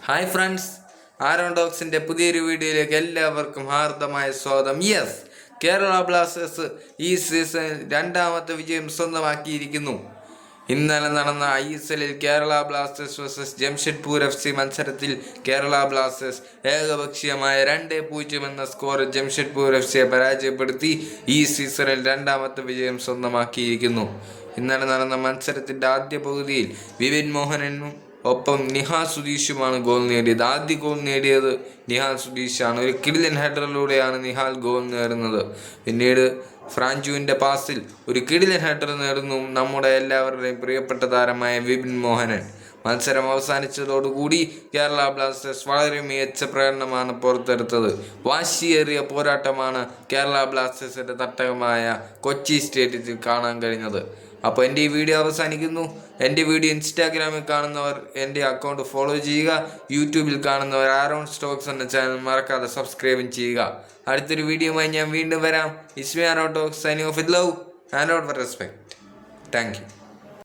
Hi friends, Aaron ഡോക്സിൻ്റെ പുതിയൊരു വീഡിയോയിലേക്ക് എല്ലാവർക്കും ഹാർദമായ സ്വാഗതം. കേരള ബ്ലാസ്റ്റേഴ്സ് ഈ സീസണിൽ രണ്ടാമത്തെ വിജയം സ്വന്തമാക്കിയിരിക്കുന്നു. ഇന്നലെ നടന്ന ISLൽ Kerala Blasters vs Jamshedpur FC മത്സരത്തിൽ കേരള ബ്ലാസ്റ്റേഴ്സ് ഏകപക്ഷീയമായ 2-0 എന്ന സ്കോറിൽ ജംഷഡ്പൂർ FCയെ പരാജയപ്പെടുത്തി ഈ സീസണിൽ രണ്ടാമത്തെ വിജയം സ്വന്തമാക്കിയിരിക്കുന്നു. ഇന്നലെ നടന്ന മത്സരത്തിൻ്റെ ആദ്യ പകുതിയിൽ വിപിൻ മോഹനനും ഒപ്പം നിഹാൽ സുധീഷുമാണ് ഗോൾ നേടിയത്. ആദ്യ ഗോൾ നേടിയത് നിഹാൽ സുധീഷാണ്. ഒരു കിടിലൻ ഹെഡറിലൂടെയാണ് നിഹാൽ ഗോൾ നേടുന്നത്. പിന്നീട് ഫ്രാഞ്ചുവിൻ്റെ പാസിൽ ഒരു കിടിലൻ ഹെഡർ നേടുന്നു നമ്മുടെ എല്ലാവരുടെയും പ്രിയപ്പെട്ട താരമായ വിപിൻ മോഹനൻ. മത്സരം അവസാനിച്ചതോടുകൂടി കേരള ബ്ലാസ്റ്റേഴ്സ് വളരെ മികച്ച പ്രകടനമാണ് പുറത്തെടുത്തത്. വാശിയേറിയ പോരാട്ടമാണ് കേരള ബ്ലാസ്റ്റേഴ്സിൻ്റെ തട്ടകമായ കൊച്ചി സ്റ്റേഡിയത്തിൽ കാണാൻ കഴിഞ്ഞത്. അപ്പോൾ എൻ്റെ ഈ വീഡിയോ അവസാനിക്കുന്നു. എൻ്റെ വീഡിയോ ഇൻസ്റ്റാഗ്രാമിൽ കാണുന്നവർ എൻ്റെ അക്കൗണ്ട് ഫോളോ ചെയ്യുക. യൂട്യൂബിൽ കാണുന്നവർ ആരോൺ സ്റ്റോക്സ് എന്ന ചാനൽ മറക്കാതെ സബ്സ്ക്രൈബും ചെയ്യുക. അടുത്തൊരു വീഡിയോയുമായി ഞാൻ വീണ്ടും വരാം. It's me Aaron talks, signing off with love and respect. Thank you.